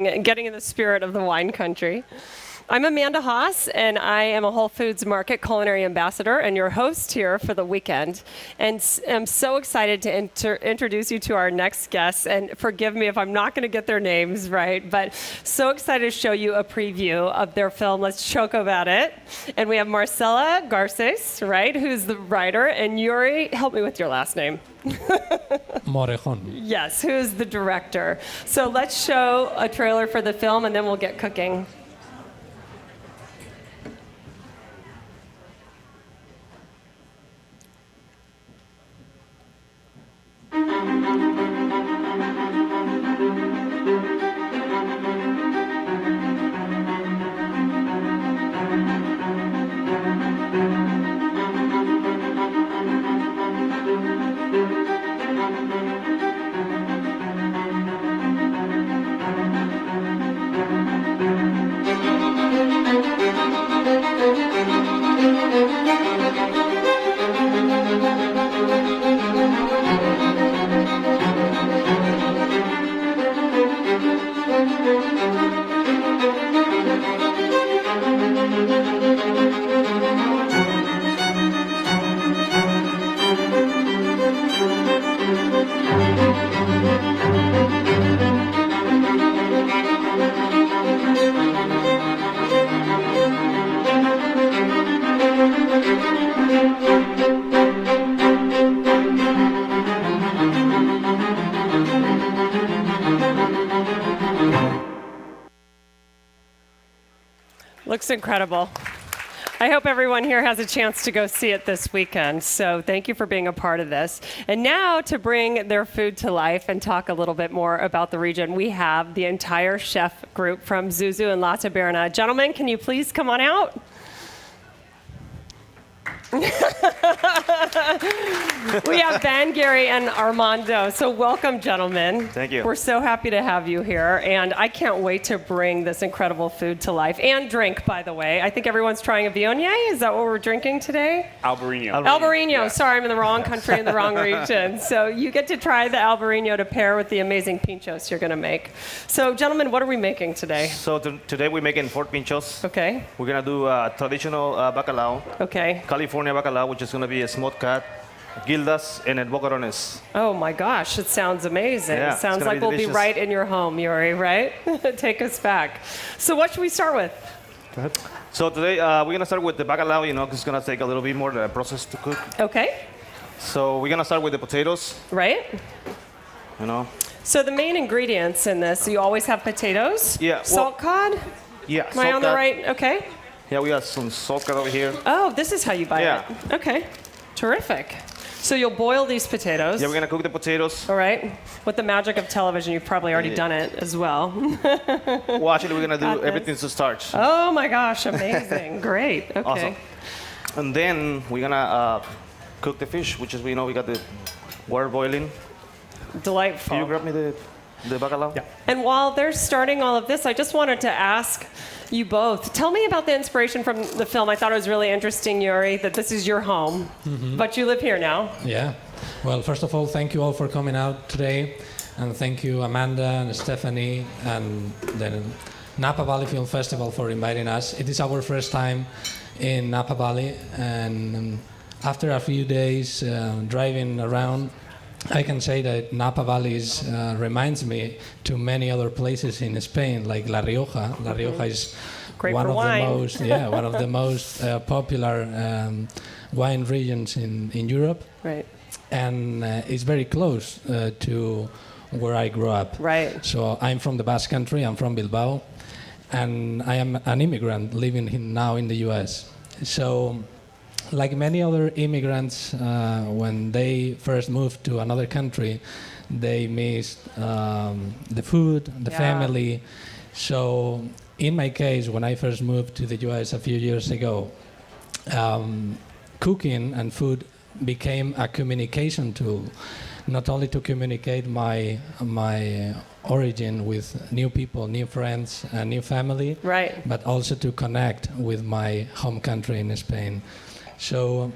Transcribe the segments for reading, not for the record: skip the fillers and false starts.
Getting in the spirit of the wine country. I'm Amanda Haas, and I am a Whole Foods Market Culinary Ambassador and your host here for the weekend. And I'm so excited to introduce you to our next guests. And forgive me if I'm not going to get their names right, but so excited to show you a preview of their film, Let's Txoko About It. And we have Marcela Garces, right, who's the writer, and Yuri, help me with your last name. Morejon. Yes, who's the director. So let's show a trailer for the film, and then we'll get cooking. Looks incredible. I hope everyone here has a chance to go see it this weekend. So thank you for being a part of this. And now to bring their food to life and talk a little bit more about the region, we have the entire chef group from Zuzu and La Taberna. Gentlemen, can you please come on out? We have Ben, Gary, and Armando. So welcome, gentlemen. Thank you. We're so happy to have you here, and I can't wait to bring this incredible food to life. And drink, by the way. I think everyone's trying a Viognier. Is that what we're drinking today? Albarino. Albarino. Yeah. Sorry, I'm in the wrong country, in the wrong region. So you get to try the Albarino to pair with the amazing pinchos you're going to make. So, gentlemen, what are we making today? So today we're making 4 pinchos. Okay. We're gonna do traditional bacalao, Okay. California bacalao, which is gonna be a smoked cat, gildas, and boquerones. Oh my gosh, it sounds amazing. Yeah, It sounds it's like gonna be we'll be delicious. right in your home, Yuri, right? Take us back. So what should we start with? Go ahead. So today we're gonna start with the bacalao, because it's gonna take a little bit more the process to cook. Okay, So we're gonna start with the potatoes, right? So the main ingredients in this, you always have potatoes? Yeah, well- Salt cod? Yeah. Am I on the right? Okay. Yeah, we got some salt cut over here. Oh, this is how you buy Yeah. it. Okay, terrific. So you'll boil these potatoes. Yeah, we're gonna cook the potatoes. All right. With the magic of television, you've probably already done it as well. Well, actually, we're gonna Got do this. everything to starch. Oh my gosh, amazing. Great. Okay. Awesome. And then we're gonna cook the fish, which is we got the water boiling. Delightful. Can you grab me the bacalao? Yeah. And while they're starting all of this, I just wanted to ask you both, tell me about the inspiration from the film. I thought it was really interesting, Yuri, that this is your home, but you live here now. Yeah. Well, first of all, thank you all for coming out today. And thank you, Amanda and Stephanie and the Napa Valley Film Festival for inviting us. It is our first time in Napa Valley. And after a few days driving around, I can say that Napa Valley reminds me to many other places in Spain, like La Rioja. La Rioja is Great one for of wine. the most, one of the most popular wine regions in Europe, Right. and it's very close to where I grew up. Right. So I'm from the Basque country. I'm from Bilbao, and I am an immigrant living now in the U.S. So, like many other immigrants, when they first moved to another country, they missed the food, the Yeah. family. So, in my case, when I first moved to the U.S. a few years ago, cooking and food became a communication tool, not only to communicate my origin with new people, new friends, and new family, Right. but also to connect with my home country in Spain. So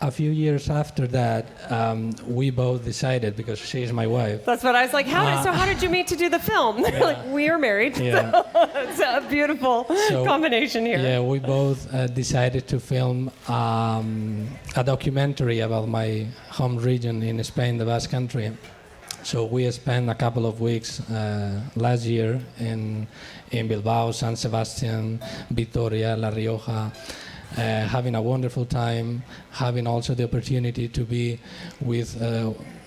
a few years after that, we both decided, because she is my wife. That's what I was like. How did you meet to do the film? They're like, we are married. Yeah. So it's a beautiful combination here. Yeah, we both decided to film a documentary about my home region in Spain, the Basque Country. So we spent a couple of weeks last year in Bilbao, San Sebastian, Vitoria, La Rioja, having a wonderful time, having also the opportunity to be with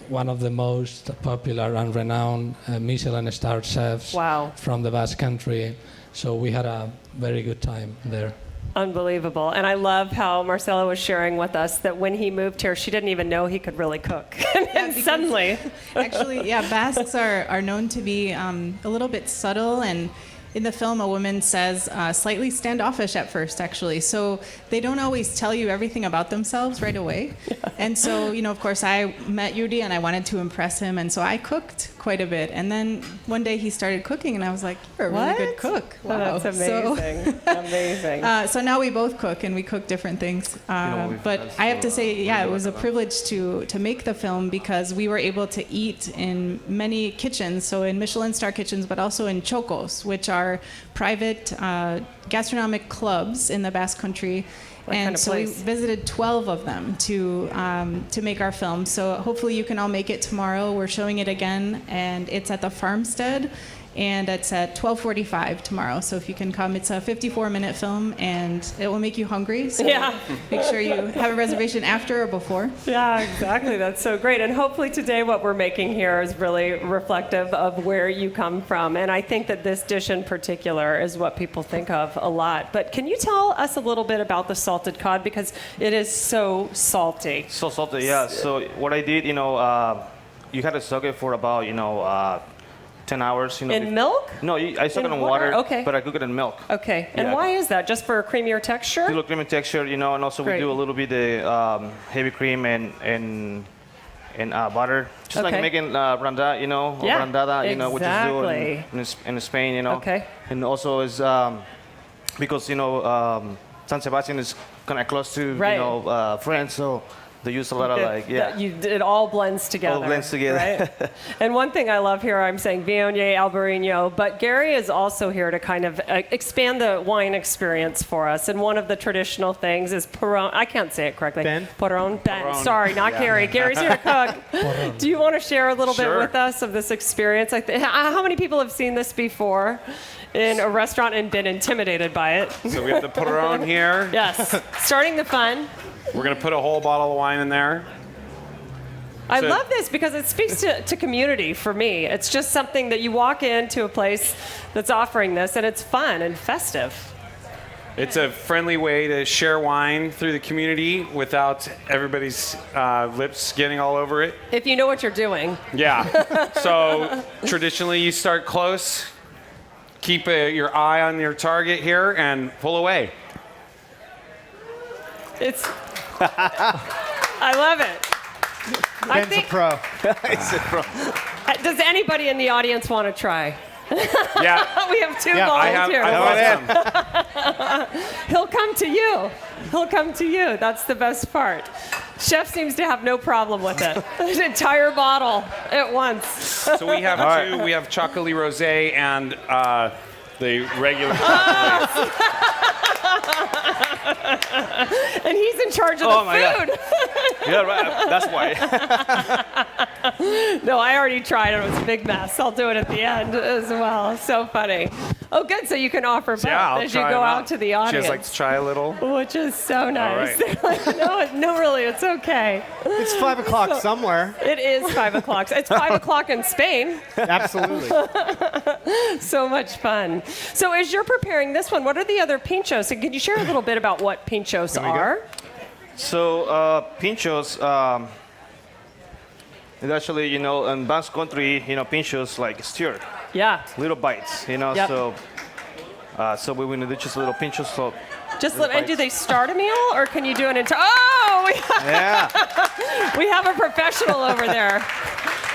one of the most popular and renowned Michelin-starred chefs from the Basque Country. So we had a very good time there. Unbelievable. And I love how Marcela was sharing with us that when he moved here, she didn't even know he could really cook. And suddenly. Actually, Basques are known to be a little bit subtle, and in the film, a woman says slightly standoffish at first, actually. So they don't always tell you everything about themselves right away. Yeah. And so, of course, I met Yuri and I wanted to impress him. And so I cooked quite a bit. And then one day he started cooking and I was like, you're a really good cook. Wow. Oh, that's amazing. Amazing. So now we both cook and we cook different things. But I have to say, it was a privilege to make the film because we were able to eat in many kitchens. So in Michelin star kitchens, but also in Txokos, which are private gastronomic clubs in the Basque Country. And so we visited 12 of them to make our film. So hopefully you can all make it tomorrow. We're showing it again, and it's at the Farmstead, and it's at 12:45 tomorrow. So if you can come, it's a 54-minute film, and it will make you hungry. So make sure you have a reservation after or before. Yeah, exactly. That's so great. And hopefully today what we're making here is really reflective of where you come from. And I think that this dish in particular is what people think of a lot. But can you tell us a little bit about the salted cod? Because it is so salty. So salty, yeah. So what I did, you had to soak it for about, 10 hours. In milk? No, I soak it in water, okay. But I cook it in milk. Okay. And why is that? Just for a creamier texture? A little creamy texture, and also we do a little bit of heavy cream and butter. Just like making brandada, or brandada, which is do in Spain, Okay. And also is because, San Sebastian is kind of close to, France, so they use a lot of it all blends together. All blends together. Right? And one thing I love here, I'm saying Viognier, Albarino, but Gary is also here to kind of expand the wine experience for us. And one of the traditional things is Perron. I can't say it correctly. Perron. Sorry, not Gary. Gary's here to cook. Do you want to share a little bit with us of this experience? How many people have seen this before in a restaurant and been intimidated by it? So we have the Perron here. Yes. Starting the fun. We're going to put a whole bottle of wine in there. I love this because it speaks to community for me. It's just something that you walk into a place that's offering this, and it's fun and festive. It's a friendly way to share wine through the community without everybody's lips getting all over it. If you know what you're doing. Yeah. So traditionally, you start close, keep your eye on your target here, and pull away. I love it. Ben's a pro. He's a pro. Does anybody in the audience want to try? Yeah. We have two volunteers. I He'll come to you. He'll come to you. That's the best part. Chef seems to have no problem with it. An entire bottle at once. So we have two. We have chocolate rosé and the regular. And he's in charge of the food. Yeah, right. That's why. No, I already tried it. It was a big mess. I'll do it at the end as well. So funny. Oh, good. So you can offer both as you go out to the audience. She has like to try a little. Which is so nice. Right. Like, no, really, it's okay. It's 5 o'clock somewhere. It is 5 o'clock. It's 5 o'clock in Spain. Absolutely. So much fun. So as you're preparing this one, what are the other pinchos? And can you share a little bit about what pinchos are? So pinchos, it's actually, in Basque country, pinchos like stir. Yeah. Little bites, Yep. So we want to do just little pinchos. So and do they start a meal, or can you do an entire? Oh, we have a professional over there.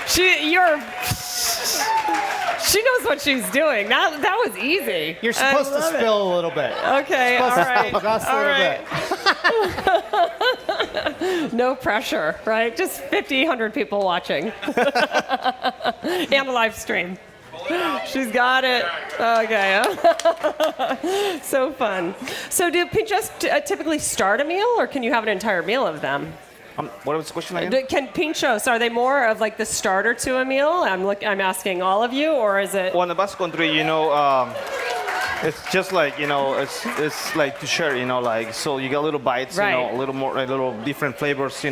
She knows what she's doing. That was easy. You're supposed to spill a little bit. Okay, all right. Just a little bit. No pressure, right? Just 50, 100 people watching. And a live stream. She's got it. Okay. So fun. So do pinchos typically start a meal, or can you have an entire meal of them? What was the question again? Can pinchos, are they more of like the starter to a meal? I'm asking all of you, or is it? Well, in the Basque country, it's just like, it's like to share, like, so you get little bites, Right. a little different flavors,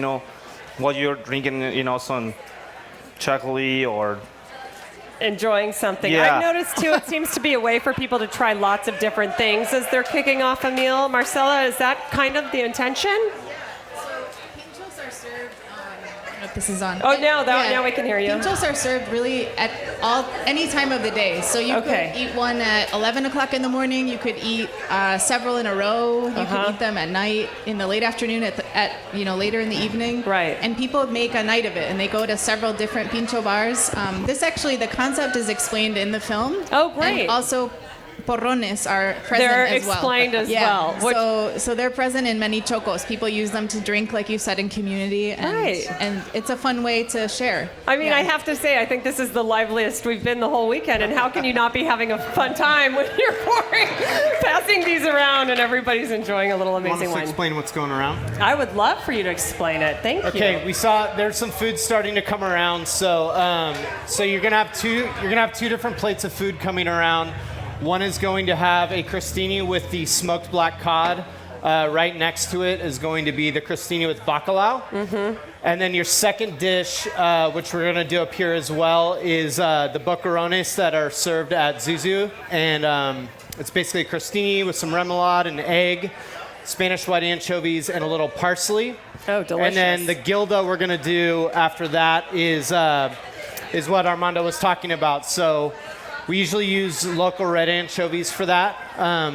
while you're drinking, some chocolate or Enjoying something. Yeah. I've noticed too, it seems to be a way for people to try lots of different things as they're kicking off a meal. Marcella, is that kind of the intention? Pinchos are served. I don't know if this is on. Oh, now we can hear you. Pinchos are served really at any time of the day. So you could eat one at 11 o'clock in the morning. You could eat several in a row. You could eat them at night, in the late afternoon, later in the evening. Right. And people make a night of it, and they go to several different pincho bars. The concept is explained in the film. Oh, great. And also, porrones are present They're as well. explained as well. So they're present in many chocos. People use them to drink, like you said, in community, and it's a fun way to share. I mean, I have to say, I think this is the liveliest we've been the whole weekend, and how can you not be having a fun time when you're passing these around and every's enjoying a little amazing Want us to wine? explain what's going around? I would love for you to explain it. Thank you. Okay, we saw there's some food starting to come around, so you're gonna have two different plates of food coming around. One is going to have a crostini with the smoked black cod. Right next to it is going to be the crostini with bacalao. Mm-hmm. And then your second dish, which we're going to do up here as well, is the boquerones that are served at Zuzu. And it's basically a crostini with some remoulade and egg, Spanish white anchovies, and a little parsley. Oh, delicious. And then the gilda we're going to do after that is what Armando was talking about. So we usually use local red anchovies for that,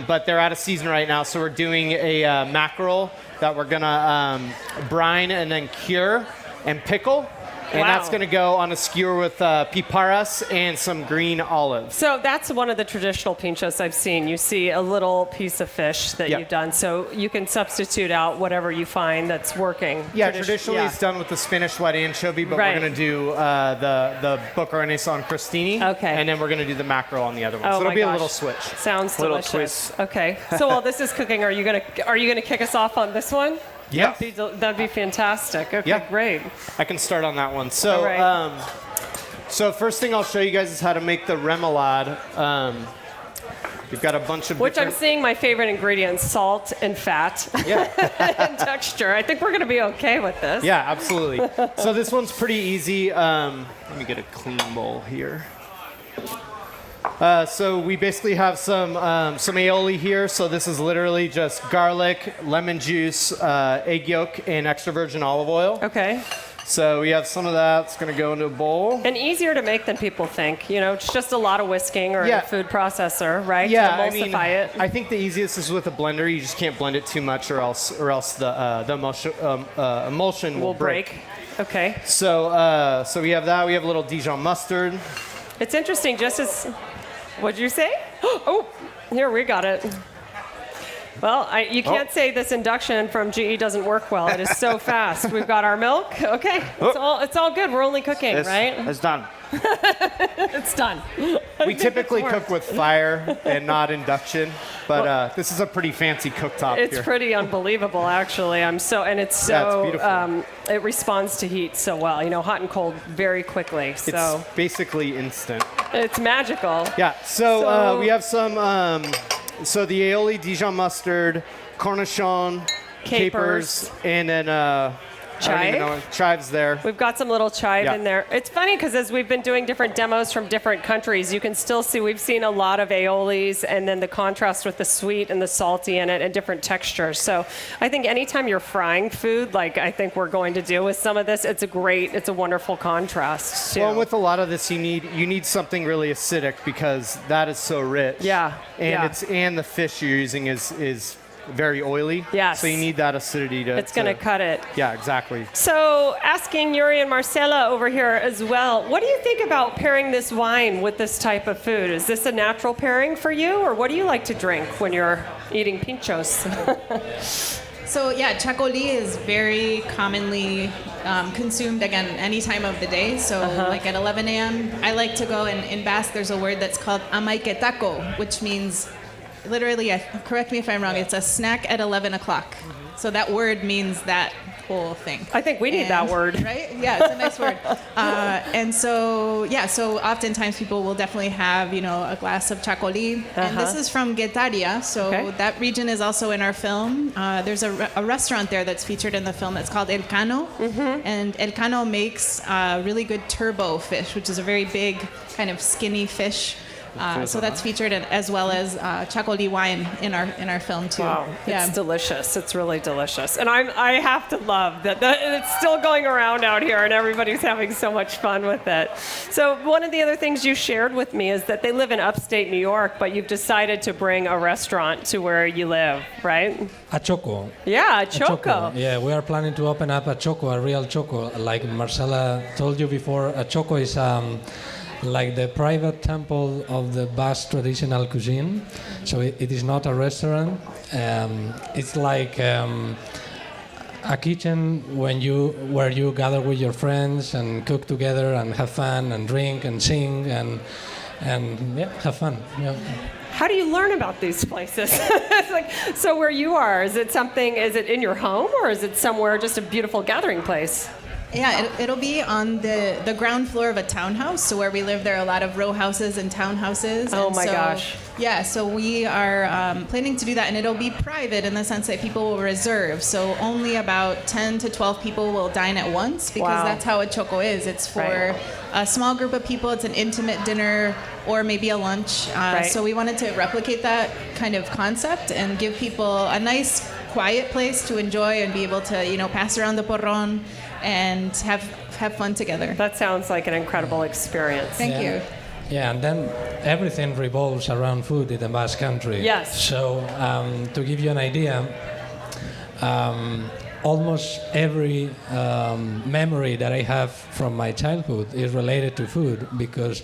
but they're out of season right now, so we're doing a mackerel that we're gonna brine and then cure and pickle. And that's going to go on a skewer with piparas and some green olives. So that's one of the traditional pinchos I've seen. You see a little piece of fish that you've done, so you can substitute out whatever you find that's working. Yeah, traditionally it's done with the Spanish white anchovy, but we're going to do the boquerones on crostini. Okay. And then we're going to do the mackerel on the other one. Oh, so it'll my be gosh. a little switch. Sounds Little delicious. twist. Okay. So while this is cooking, are you gonna kick us off on this one? Yeah. That'd be fantastic. Okay, Yeah. great. I can start on that one. So, All right. so first thing I'll show you guys is how to make the remoulade. We've got a bunch of Which I'm seeing my favorite ingredients, salt and fat and texture. I think we're going to be okay with this. Yeah, absolutely. So this one's pretty easy. Let me get a clean bowl here. So we basically have some aioli here. So this is literally just garlic, lemon juice, egg yolk, and extra virgin olive oil. Okay. So we have some of that. It's going to go into a bowl. And easier to make than people think. It's just a lot of whisking or a food processor, right? Yeah, to emulsify it. I think the easiest is with a blender. You just can't blend it too much, or else the emulsion will break. Okay. So we have that. We have a little Dijon mustard. It's interesting. Just as, what'd you say? Oh, here we got it. Well, you can't say this induction from GE doesn't work well. It is so fast. We've got our milk. Okay, it's all good. We're only cooking, right? It's done. It's done. We typically cook with fire and not induction, but this is a pretty fancy cooktop It's here. pretty unbelievable, actually. It's beautiful. It responds to heat so well. Hot and cold very quickly. So It's basically instant. it's magical. Yeah. So we have some. So the aioli, Dijon mustard, cornichon, capers, and then chives there. We've got some little chive in there. It's funny because as we've been doing different demos from different countries, you can still see we've seen a lot of aiolis and then the contrast with the sweet and the salty in it and different textures. So I think anytime you're frying food, like I think we're going to do with some of this, it's a wonderful contrast too. Well, with a lot of this, you need something really acidic because that is so rich. Yeah. And the fish you're using is very oily. Yes. So you need that acidity to. It's going to cut it. Yeah, exactly. So asking Yuri and Marcella over here as well, what do you think about pairing this wine with this type of food? Is this a natural pairing for you, or what do you like to drink when you're eating pinchos? So yeah, chacoli is very commonly consumed, again, any time of the day. So like at 11 a.m., I like to go, and in Basque, there's a word that's called amaiketako, which means literally, correct me if I'm wrong, it's a snack at 11 o'clock. So that word means that whole thing. I think we need that word. Right? Yeah, it's a nice word. And so, yeah, so oftentimes people will definitely have, a glass of chacoli. And this is from Guetaria. So that region is also in our film. There's a restaurant there that's featured in the film that's called El Cano. And El Cano makes really good turbo fish, which is a very big, kind of skinny fish. So that's featured as well as chacoli wine in our film too. Wow, it's delicious. It's really delicious, and I have to love that it's still going around out here, and everybody's having so much fun with it. So one of the other things you shared with me is that they live in upstate New York, but you've decided to bring a restaurant to where you live, right? A Txoko. Yeah, a Txoko. Yeah, we are planning to open up a Txoko, a real Txoko. Like Marcela told you before, a Txoko is like the private temple of the Basque traditional cuisine. So it is not a restaurant. It's like a kitchen where you gather with your friends and cook together and have fun and drink and sing and have fun. Yeah. How do you learn about these places? So where you are, is it in your home, or is it somewhere, just a beautiful gathering place? Yeah, it'll be on the ground floor of a townhouse. So where we live, there are a lot of row houses and townhouses. Oh my gosh. Yeah, so we are planning to do that, and it'll be private in the sense that people will reserve. So only about 10 to 12 people will dine at once, because that's how a Txoko is. It's for a small group of people. It's an intimate dinner or maybe a lunch. So we wanted to replicate that kind of concept and give people a nice, quiet place to enjoy and be able to, pass around the porron and have fun together. That sounds like an incredible experience. Thank you. Yeah, and then everything revolves around food in the Basque Country. Yes. So to give you an idea, almost every memory that I have from my childhood is related to food, because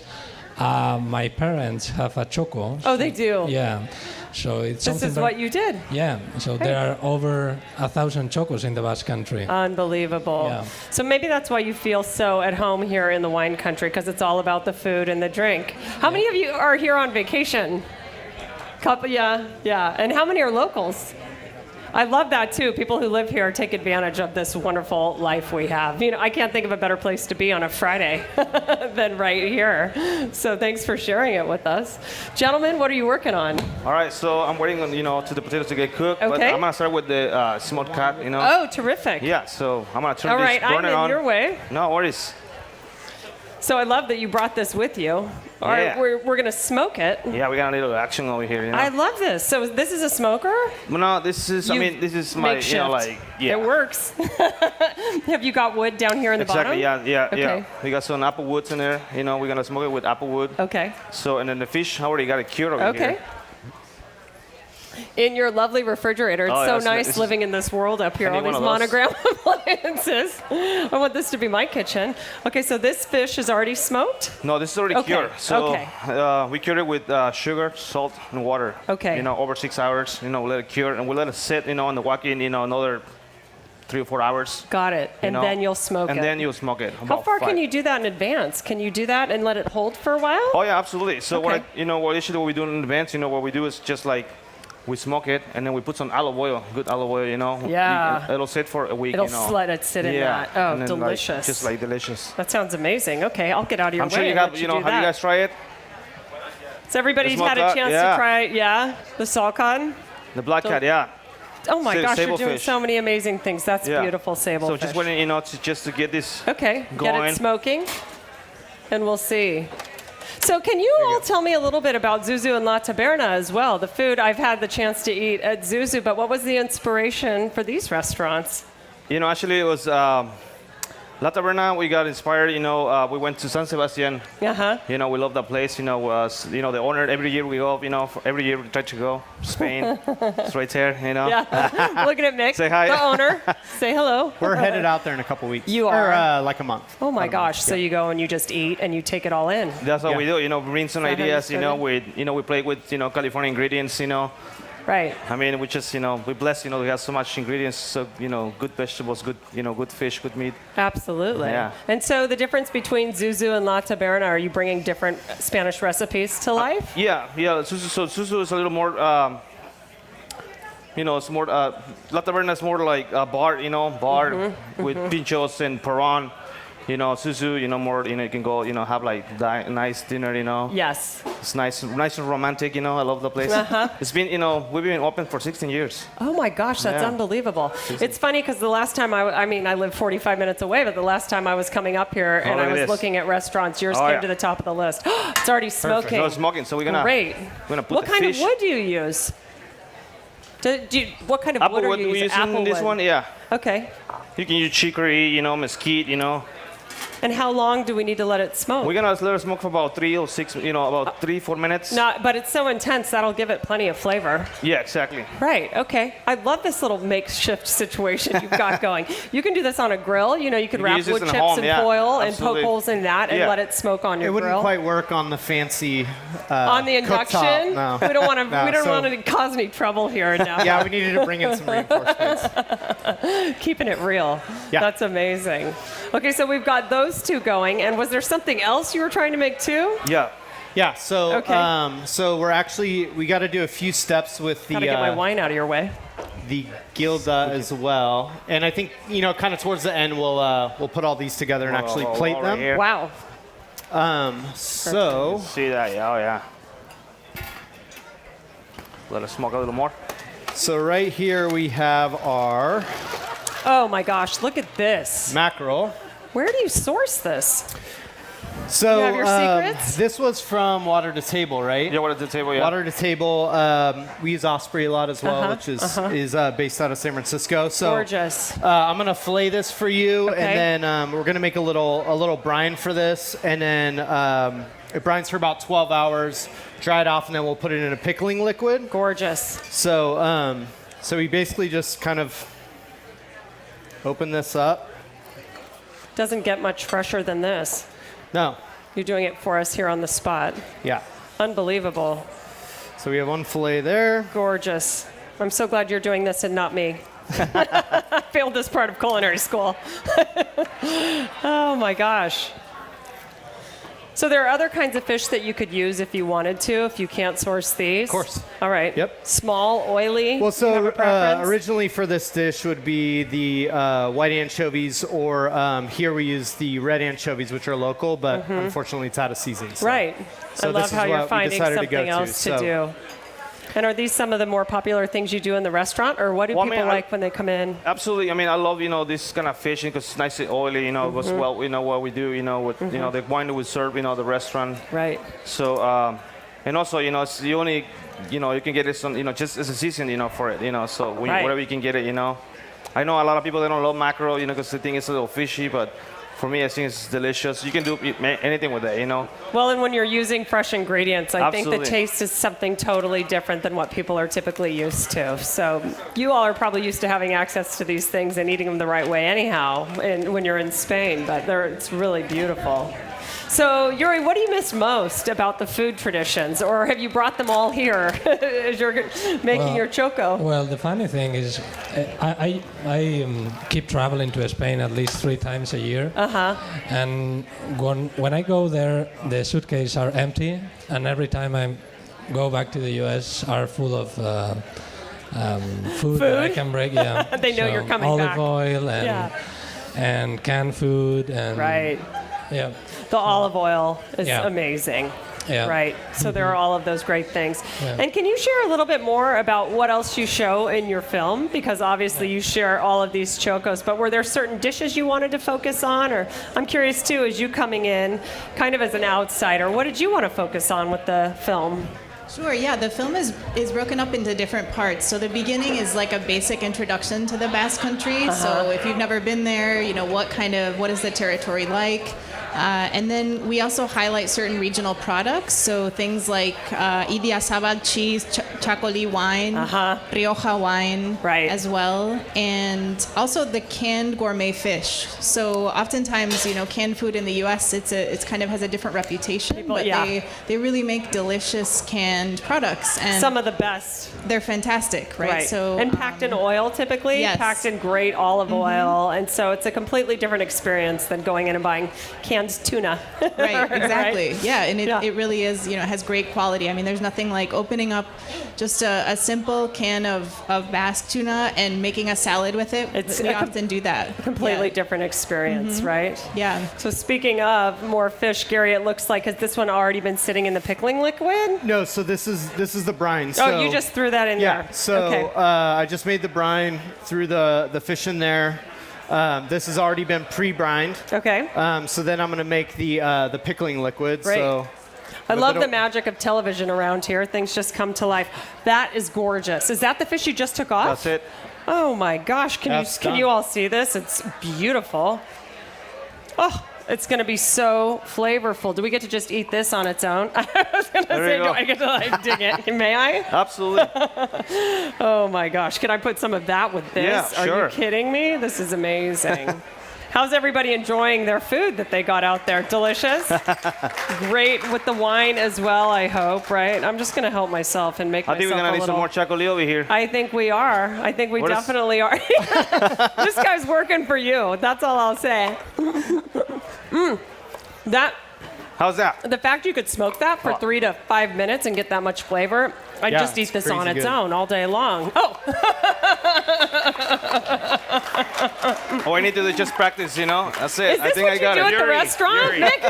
my parents have a Txoko. Oh, they do? Yeah. So it's this is what you did? Yeah. So there are over 1,000 Txokos in the Basque Country. Unbelievable. Yeah. So maybe that's why you feel so at home here in the wine country, because it's all about the food and the drink. How many of you are here on vacation? Couple, yeah. And how many are locals? I love that too. People who live here take advantage of this wonderful life we have. I can't think of a better place to be on a Friday than right here. So thanks for sharing it with us. Gentlemen, what are you working on? All right, so I'm waiting on, to the potatoes to get cooked. Okay. But I'm going to start with the smoked cat, Oh, terrific. Yeah, so I'm going to turn All right, this burner on. I'm in your way. No worries. So I love that you brought this with you. All right, we're going to smoke it. Yeah, we got a little action over here. I love this. So this is a smoker? Well, no, this is my, It works. Have you got wood down here in the bottom? Exactly, yeah. We got some apple woods in there. We're going to smoke it with apple wood. Okay. So, and then the fish, I already got it cured over here. Okay. In your lovely refrigerator. It's so nice living in this world up here, all these monogram appliances. I want this to be my kitchen. Okay, so this fish is already smoked? No, this is already cured. So we cured it with sugar, salt, and water. Okay. Over 6 hours, we let it cure, and we let it sit, on the walk-in, another 3 or 4 hours. Got it. And then you'll smoke it. And then you'll smoke it. How far can you do that in advance? Can you do that and let it hold for a while? Oh, yeah, absolutely. So what we do in advance, what we do is just like, we smoke it, and then we put some olive oil, good olive oil, Yeah. It'll sit for a week, let it sit in that. Oh, then, delicious. Just delicious. That sounds amazing. Okay, I'll get out of your way. I'm sure you have, have you guys tried it? So everybody's had a chance to try it, the salcon? The black cat, yeah. Oh my gosh, you're doing so many amazing things. That's beautiful sable fish. So just waiting, just to get this going. Get it smoking, and we'll see. So can you all tell me a little bit about Zuzu and La Taberna as well? The food I've had the chance to eat at Zuzu, but what was the inspiration for these restaurants? Actually it was La Taberna. We got inspired. We went to San Sebastian. We love that place. The owner. Every year we go. Every year we try to go. Spain. It's right there. Yeah. Looking at Mick, say hi. the owner. Say hello. We're headed out there in a couple weeks. You are? Or like a month. Oh my gosh! So you go and you just eat and you take it all in. That's what we do. Bring some ideas. We play with California ingredients. Right. I mean, we just, we bless, we have so much ingredients, so, good vegetables, good, good fish, good meat. Absolutely. Yeah. And so the difference between Zuzu and La Taberna, are you bringing different Spanish recipes to life? Yeah. Zuzu, so Zuzu is a little more, it's more, La Taberna is more like a bar, with pinchos and parán. Zuzu, more, you can go, have like nice dinner, Yes. It's nice and romantic, I love the place. It's been, we've been open for 16 years. Oh my gosh, that's unbelievable. It's funny because the last time I live 45 minutes away, but the last time I was coming up here and I was looking at restaurants, yours came to the top of the list. It's already smoking. Perfect. No, it's smoking, so we're gonna put what the kind fish. of wood do you use? What kind of wood are you using? Apple wood. This one, yeah. Okay. You can use chicory, mesquite, And how long do we need to let it smoke? We're gonna let it smoke for about 3 or 6, about 3-4 minutes. But it's so intense that'll give it plenty of flavor. Yeah, exactly. Right. Okay. I love this little makeshift situation you've got going. You can do this on a grill. You could wrap wood chips in foil and poke holes in that and let it smoke on your grill. It wouldn't quite work on the fancy on the induction. No. We don't want to. we don't want to cause any trouble here now. Yeah, we needed to bring in some reinforcements. Keeping it real. Yeah. That's amazing. Okay, so we've got those two going, and was there something else you were trying to make too? Yeah. Yeah. So so we got to do a few steps with the. Gotta get my wine out of your way. The gilda as well, and I think kind of towards the end we'll put all these together and actually plate them. Here. Wow. So see that? Yeah. Oh yeah. Let it smoke a little more. So right here we have our. Oh my gosh! Look at this Mackerel. Where do you source this? So you have your secrets? This was from Water to Table, right? Yeah, Water to Table. Yeah. Water to Table. We use Osprey a lot as well, which is based out of San Francisco. So gorgeous. I'm gonna fillet this for you, Okay. and then we're gonna make a little brine for this, and then it brines for about 12 hours. Dry it off, and then we'll put it in a pickling liquid. Gorgeous. So so we basically just kind of open this up. Doesn't get much fresher than this. No. You're doing it for us here on the spot. Yeah. Unbelievable. So we have one fillet there. Gorgeous. I'm so glad you're doing this and not me. I failed this part of culinary school. Oh my gosh. So there are other kinds of fish that you could use if you wanted to, if you can't source these? Of course. All right. Yep. Small, oily? Well, Do you have a so preference? originally for this dish would be the white anchovies, or here we use the red anchovies, which are local, but unfortunately it's out of season. So. Right. So I this love is how you're what we finding decided to go something to, else to so. do. And are these some of the more popular things you do in the restaurant, or what do people like when they come in? Absolutely. I mean, I love this kind of fishing because it's nice and oily. It goes well. What we do. With the wine that we serve. The restaurant. Right. So and also it's the only you can get it some just as a season for it. So wherever you can get it. I know a lot of people they don't love mackerel because they think it's a little fishy, but for me, I think it's delicious. You can do anything with it, Well, and when you're using fresh ingredients, I think Absolutely. the taste is something totally different than what people are typically used to. So you all are probably used to having access to these things and eating them the right way anyhow when you're in Spain, but it's really beautiful. So, Yuri, what do you miss most about the food traditions, or have you brought them all here as you're making your Txoko? Well, the funny thing is, I keep traveling to Spain at least 3 times a year. And when I go there, the suitcases are empty, and every time I go back to the U.S., are full of food that I can bring. Yeah. They know you're coming olive back. Oil and canned food and Right. Yeah. The olive oil is Yeah. amazing. Yeah. Right. So there are all of those great things. Yeah. And can you share a little bit more about what else you show in your film? Because obviously you share all of these Txokos, but were there certain dishes you wanted to focus on? Or I'm curious too, as you coming in kind of as an outsider, what did you want to focus on with the film? Sure, yeah, the film is broken up into different parts. So the beginning is like a basic introduction to the Basque country. So if you've never been there, what is the territory like? And then we also highlight certain regional products, so things like Idiazabal cheese, Chacoli wine, Rioja wine as well, and also the canned gourmet fish. So oftentimes, canned food in the U.S., it's kind of has a different reputation, but they really make delicious canned products. And some of the best. They're fantastic, right? So and packed in oil typically, packed in great olive oil, and so it's a completely different experience than going in and buying canned tuna. Right, exactly. Right? Yeah, and it really is, has great quality. I mean, there's nothing like opening up just a simple can of Basque tuna and making a salad with it. We often do that. Completely different experience, right? Yeah. So speaking of more fish, Gary, it looks like, has this one already been sitting in the pickling liquid? No, so this is the brine. So, you just threw that in there. Yeah, so I just made the brine, threw the fish in there. This has already been pre-brined. Okay. So then I'm going to make the pickling liquid. Great. So I love the magic of television around here. Things just come to life. That is gorgeous. Is that the fish you just took off? That's it. Oh my gosh! Can you all see this? It's beautiful. Oh, it's going to be so flavorful. Do we get to just eat this on its own? I was going to say, do I get to dig it? May I? Absolutely. Oh my gosh! Can I put some of that with this? Yeah, sure. Are you kidding me? This is amazing. How's everybody enjoying their food that they got out there? Delicious? Great with the wine as well, I hope, right? I'm just going to help myself and make myself a little... I think we're going to need some more Chacoli over here. I think we are. I think we definitely are. This guy's working for you. That's all I'll say. How's that? The fact you could smoke that for 3 to 5 minutes and get that much flavor, I'd just eat this on its own all day long. Oh! All I need to do is just practice, That's it. Is this what you do at the restaurant, Nick?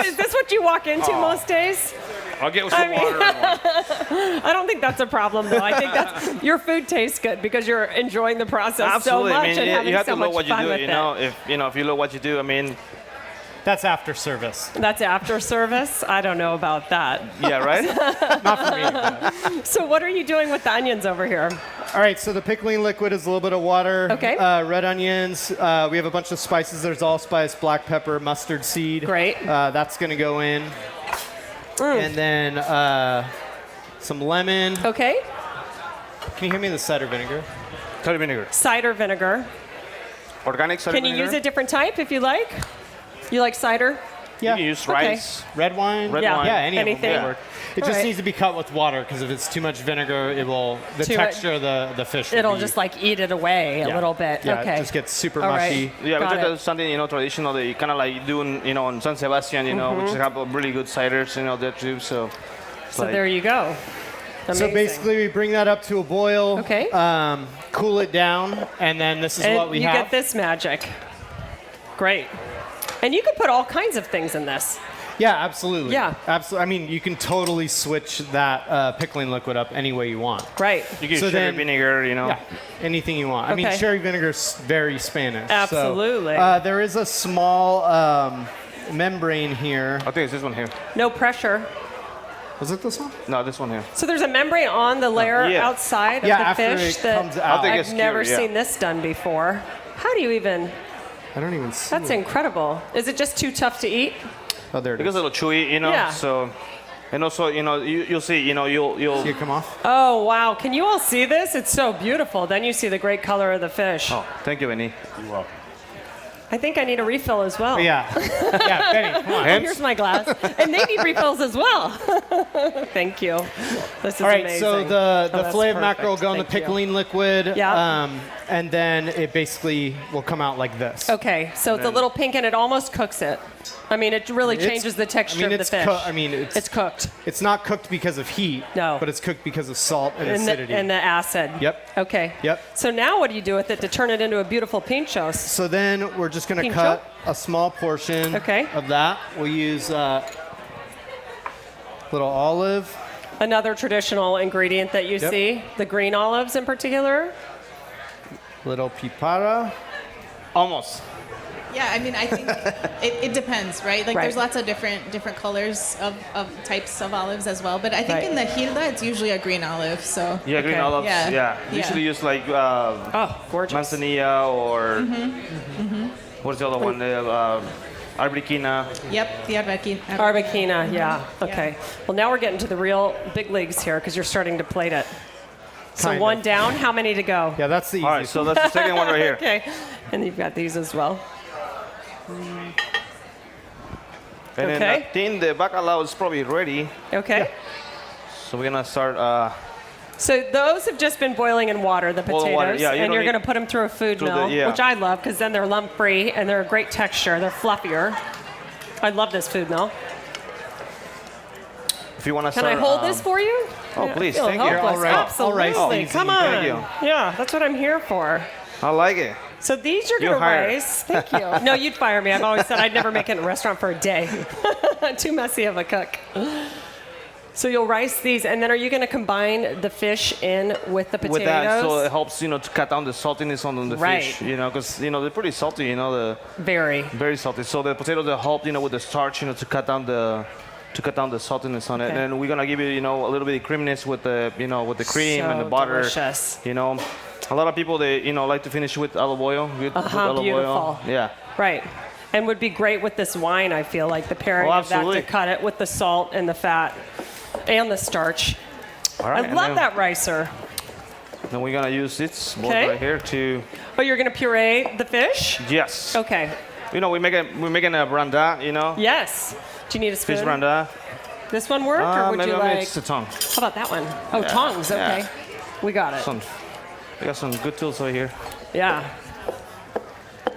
Is this what you walk into most days? I'll get some water. I don't think that's a problem, though. I think that's your food tastes good because you're enjoying the process so much and having so much fun with it. If you love what you do, I mean... That's after service. That's after service? I don't know about that. Yeah, right? Not for me. But. So what are you doing with the onions over here? All right, so the pickling liquid is a little bit of water. Okay. Red onions. We have a bunch of spices. There's allspice, black pepper, mustard seed. Great. That's going to go in. And then some lemon. Okay. Can you hand me the cider vinegar? Cider vinegar. Cider vinegar. Organic cider vinegar. Can you use a different type if you like? You like cider? Yeah. You can use rice. Red wine. Wine. Yeah, anything. Of them. It just needs to be cut with water because if it's too much vinegar, the texture of the fish it'll just like eat it away a little bit. Yeah, okay. it just gets super mushy. Yeah, we try to do something, traditional that you kind of like doing, on San Sebastian, which have really good ciders, there too. So there you go. Amazing. So basically, we bring that up to a boil. Okay. Cool it down, and then this is what we have. You get this magic. Great. And you could put all kinds of things in this. Yeah, absolutely. Yeah. Absolutely. I mean, you can totally switch that pickling liquid up any way you want. Right. You can use cherry vinegar, Yeah, anything you want. Okay. I mean, cherry vinegar is very Spanish. Absolutely. So, there is a small membrane here. I think it's this one here. No pressure. Was it this one? No, this one here. So there's a membrane on the layer outside of the after fish it that comes out. I've never seen this done before. How do you even... I don't even see That's incredible. Is it just too tough to eat? Oh, there it is. It gets a little chewy, Yeah. So, and also, you'll see, you'll See it come off? Oh, wow. Can you all see this? It's so beautiful. Then you see the great color of the fish. Oh, thank you, Benny. You're welcome. I think I need a refill as well. Yeah. Yeah, Benny, come on. Oh, here's my glass. And they need refills as well. Thank you. This is All right, amazing. so the that's filet of perfect. mackerel will go in the Thank you. pickling liquid. Yeah. And then it basically will come out like this. Okay, so it's a little pink and it almost cooks it. I mean, it really changes the texture of the fish. It's cooked. It's not cooked because of heat. No. But it's cooked because of salt and And acidity. the acid. Yep. Okay. Yep. So now what do you do with it to turn it into a beautiful pinchos? So then we're just going to Pincho? cut a small portion Okay. of that. We'll use a little olive. Another traditional ingredient that you see, the green olives in particular. Little pipara. Almost. Yeah, I mean, I think it depends, right? Like, there's lots of different colors of types of olives as well. But I think in the hirda, it's usually a green olive. So Yeah, green olives. Yeah. Usually use like gorgeous. manzanilla or what's the other one? Arbequina. Yep, the arbequina. Arbequina, yeah. Okay. Well, now we're getting to the real big leagues here because you're starting to plate it. So Kind one of. down. How many to go? Yeah, that's the All right, easiest. so that's the second one right here. Okay. And you've got these as well. And then I think the bacalao is probably ready. Okay. So we're gonna start. So those have just been boiling in water, the potatoes, Boiling water, yeah, you and don't you're need- going to put them through a food through the- mill, yeah. which I love because then they're lump-free and they're a great texture. They're fluffier. I love this food mill. If you wanna Can start. I hold this for you? Oh, Yeah, I please, feel thank you. helpless. All right. Absolutely. All right, Come easy. on. Thank you. Yeah, that's what I'm here for. I like it. So these you're You're going to hired. rice. Thank you. No, you'd fire me. I've always said I'd never make it in a restaurant for a day. Too messy of a cook. So you'll rice these, and then are you going to combine the fish in with the potatoes? With that, so it helps, to cut down the saltiness on the Right. fish, because, they're pretty salty, Very. very salty. So the potatoes will help, with the starch, to cut down the saltiness on it. Okay. And we're gonna give you, a little bit of creaminess with the, with the cream and the So butter. delicious. A lot of people they, like to finish with olive oil. With olive beautiful. oil. Yeah. Right. And would be great with this wine, I feel like, the pairing Oh, of that to absolutely. cut it with the salt and the fat and the starch. All right. I and love then, that ricer. Then we're gonna use this board Okay. right here to. Oh, you're going to puree the fish? Yes. Okay. We're making a branda. Yes. Do you need a spoon? Fish branda. This one work, or would Maybe you like? it's the tongue. How about that one? Oh, tongs. Okay. Yeah. We got it. We got some good tools over here. Yeah.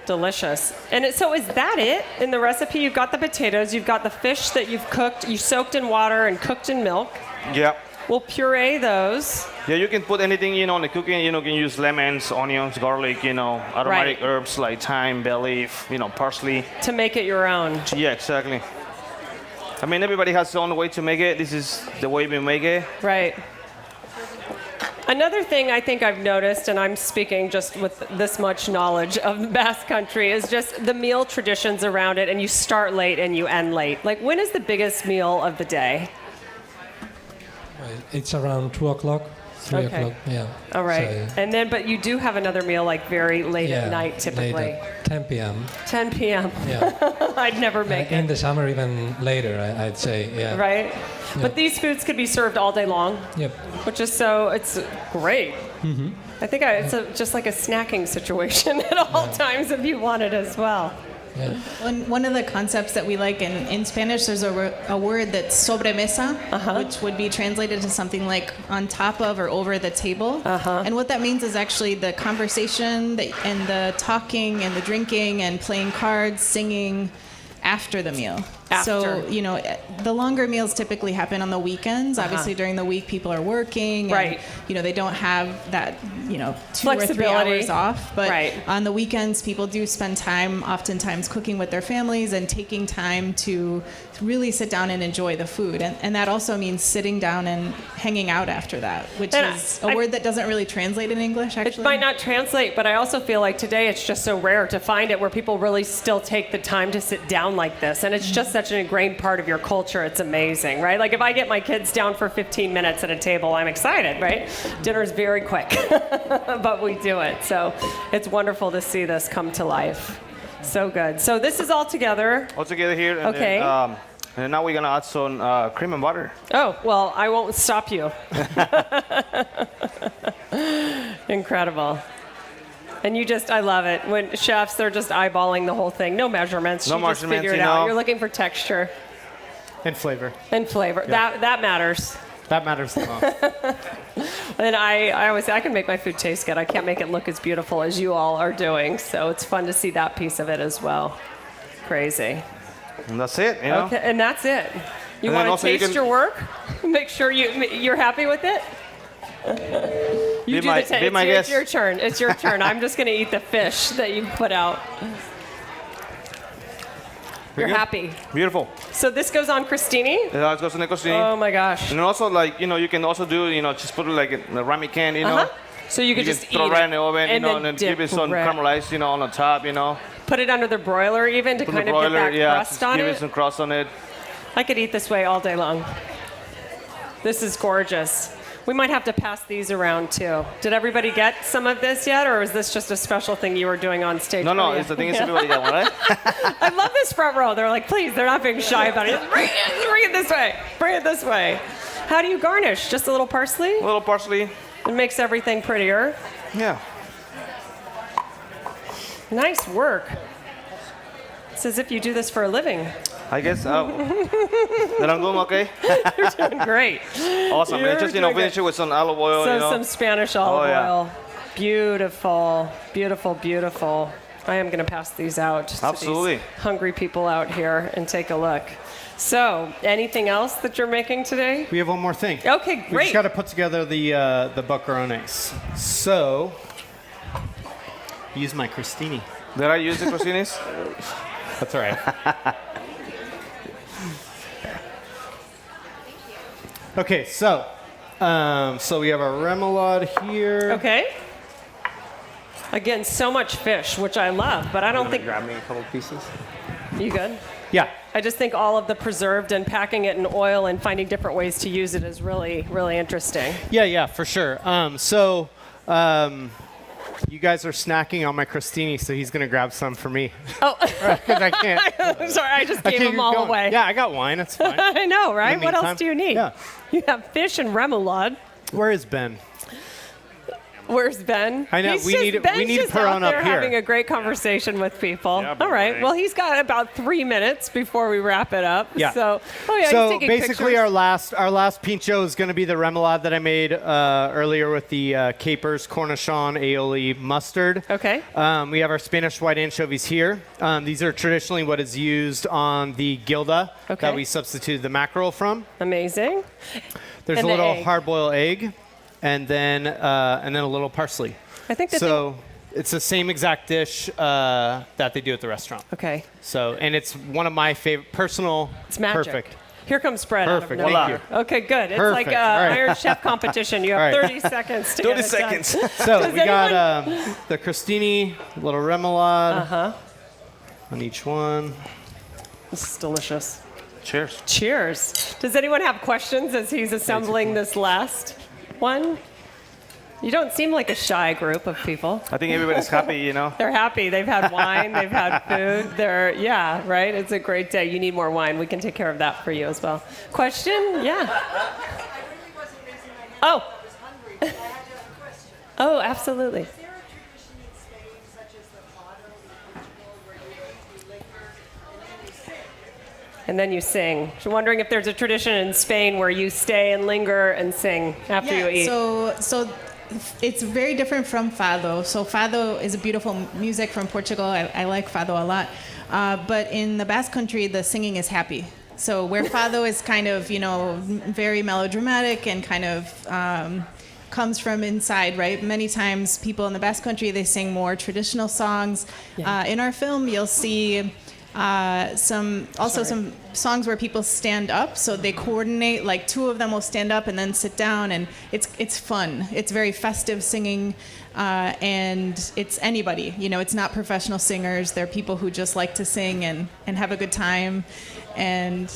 Delicious. And so is that it in the recipe? You've got the potatoes, you've got the fish that you've cooked, you soaked in water and cooked in milk. Yeah. We'll puree those. Yeah, you can put anything, in the cooking. You can use lemons, onions, garlic, aromatic Right. herbs like thyme, bay leaf, parsley. To make it your own. Yeah, exactly. I mean, everybody has their own way to make it. This is the way we make it. Right. Another thing I think I've noticed, and I'm speaking just with this much knowledge of the Basque country, is just the meal traditions around it, and you start late and you end late. Like, when is the biggest meal of the day? It's around 2 o'clock, 3 Okay. o'clock, yeah. All right. So, And then, but you do have another meal like very late yeah, at night, typically. late at 10 p.m. 10 p.m. Yeah. I'd never make In it. the summer, even later, I'd say, yeah. Right? But these foods could be served all day long, Yep. which is it's great. I think it's just like a snacking situation at all times if you want it as well. Yeah. One of the concepts that we like in Spanish, there's a word that's sobremesa, which would be translated to something like on top of or over the table. And what that means is actually the conversation and the talking and the drinking and playing cards, singing after the meal. After. So, the longer meals typically happen on the weekends. Obviously, during the week, people are working. And, Right. they don't have that, 2 or 3 Flexibility. hours off. But Right. on the weekends, people do spend time oftentimes cooking with their families and taking time to really sit down and enjoy the food. And that also means sitting down and hanging out after that, which And is a word that doesn't really translate in English, It actually. might not translate, but I also feel like today it's just so rare to find it where people really still take the time to sit down like this. And it's just such an ingrained part of your culture. It's amazing, right? Like if I get my kids down for 15 minutes at a table, I'm excited, right? Dinner's very quick, but we do it. So it's wonderful to see this come to life. So good. So this is all together. All together here. And Okay. Then, and now we're gonna add some cream and butter. Oh, well, I won't stop you. Incredible. And I love it. When chefs, they're just eyeballing the whole thing. No measurements. No You just measurements, figure it out. You're looking for texture And flavor. and flavor. Yeah. That matters. That matters the most. And I always say I can make my food taste good. I can't make it look as beautiful as you all are doing. So it's fun to see that piece of it as well. Crazy. And that's it, Okay, and that's it. You And then want to also you taste can- your work? Make sure you're happy with it? You Be my It's guest. your turn. It's your turn. I'm just going to eat the fish that you put out. You're good. happy. Beautiful. So this goes on crostini? It goes in the costini. Oh my gosh. And then also, you can also do, just put it like in a ramen can, So you could You just can throw eat it right it. in the oven, and then dip give it some right- caramelized, on the top, Put it under the broiler even to Put kind the of broiler, get that yeah, crust just on give it. it some crust on it. I could eat this way all day long. This is gorgeous. We might have to pass these around too. Did everybody get some of this yet, or is this just a special thing you were doing on stage? No, it's the thing is everybody got one, right? I love this front row. They're like, please, they're not being shy about it. Bring it this way. Bring it this way. How do you garnish? Just a little parsley? A little parsley. It makes everything prettier. Yeah. Nice work. It's as if you do this for a living. I guess. Then I'm doing okay. You're doing great. Awesome. You're And just finish it with some olive oil. So some Spanish olive oil. Beautiful, beautiful, beautiful. I am going to pass these out Absolutely. to these hungry people out here and take a look. So, anything else that you're making today? We have one more thing. Okay, We great. just got to put together the buccarones. So, use my crostini. Did I use the crostinis? That's all right. Okay, so we have our remoulade here. Okay. Again, so much fish, which I love, but I don't think... Grab me a couple pieces. You good? Yeah. I just think all of the preserved and packing it in oil and finding different ways to use it is really, really interesting. Yeah, for sure. You guys are snacking on my crostini, so he's going to grab some for me. Oh. Because I can't. Sorry, I just gave them all going. away. Yeah, I got wine. That's fine. I know, right? In the What else meantime, do you need? yeah. You have fish and remoulade. Where is Ben? Where's Ben? I know, Ben's we need just Perron out there up here. having a great conversation with people. Yeah, All right. right. Well, he's got about 3 minutes before we wrap it up. Yeah. So, he's So taking basically, pictures. our last pincho is going to be the remoulade that I made earlier with the capers, cornichon, aioli, mustard. Okay. We have our Spanish white anchovies here. These are traditionally what is used on the gilda Okay. that we substituted the mackerel from. Amazing. There's And a the little egg. hard-boiled egg, and then a little parsley. I think So it's the same exact dish that they do at the restaurant. Okay. So, and it's one of my favorite personal. It's magic. Perfect. Here comes spread. Perfect. Out of Thank nowhere. you. Okay, good. It's Perfect. like All right. Iron Chef competition. You have All right. 30 seconds to 30 get it done. seconds. So we got the crostini, a little remoulade on each one. This is delicious. Cheers. Cheers. Does anyone have questions as he's assembling this last one? You don't seem like a shy group of people. I think everybody's happy, They're happy. They've had wine. They've had food. Right? It's a great day. You need more wine. We can take care of that for you as well. Question? Yeah. Oh. Oh, absolutely. And then you sing. So wondering if there's a tradition in Spain where you stay and linger and sing after you eat. So it's very different from fado. So fado is a beautiful music from Portugal. I like fado a lot. But in the Basque country, the singing is happy. So where fado is kind of, very melodramatic and kind of comes from inside, right? Many times people in the Basque country, they sing more traditional songs. Yeah. In our film, you'll see some songs where people stand up, so they coordinate, like two of them will stand up and then sit down, and it's fun. It's very festive singing, and it's anybody, it's not professional singers. They're people who just like to sing and have a good time. And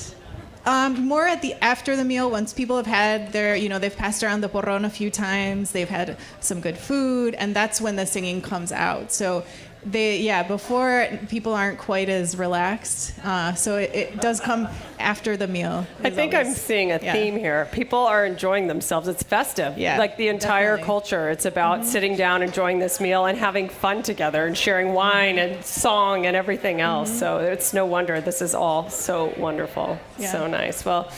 more after the meal, once people have had their, they've passed around the porron a few times, they've had some good food, and that's when the singing comes out. So before people aren't quite as relaxed. So it does come after the meal. I think I'm seeing a theme here. People are enjoying themselves. It's festive. Yeah, like the entire definitely. culture. It's about sitting down, enjoying this meal, and having fun together, and sharing wine and song and everything else. So it's no wonder this is all so wonderful. Yeah. So nice. Well,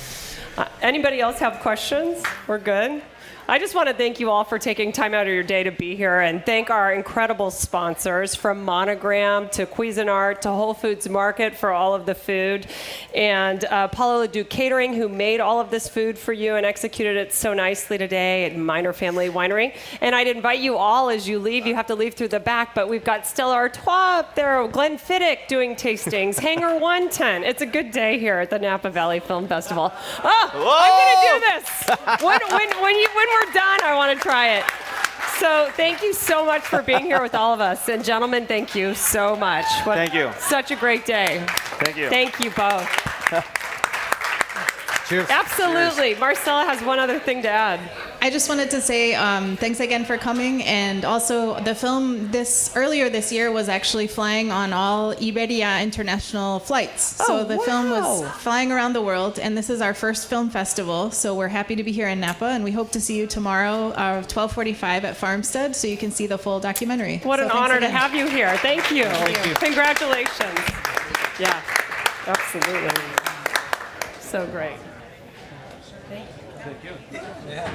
anybody else have questions? We're good? I just want to thank you all for taking time out of your day to be here, and thank our incredible sponsors, from Monogram to Cuisinart to Whole Foods Market, for all of the food, and Paulo Ledoux Catering, who made all of this food for you and executed it so nicely today at Minor Family Winery. And I'd invite you all, as you leave, you have to leave through the back, but we've got Stella Artois up there, Glenfiddich doing tastings, Hangar 110. It's a good day here at the Napa Valley Film Festival. Oh, I'm going to do this. When we're done, I want to try it. So thank you so much for being here with all of us. And gentlemen, thank you so much. Thank you. Such a great day. Thank you. Thank you both. Cheers. Absolutely. Marcella has one other thing to add. I just wanted to say thanks again for coming, and also the film earlier this year was actually flying on all Iberia international flights. So the film was flying around the world, and this is our first film festival. So we're happy to be here in Napa, and we hope to see you tomorrow, 12:45 at Farmstead, so you can see the full documentary. What an honor to have you here. Thank you. Thank you. Congratulations. Yeah, absolutely. So great. Thank you. Yeah.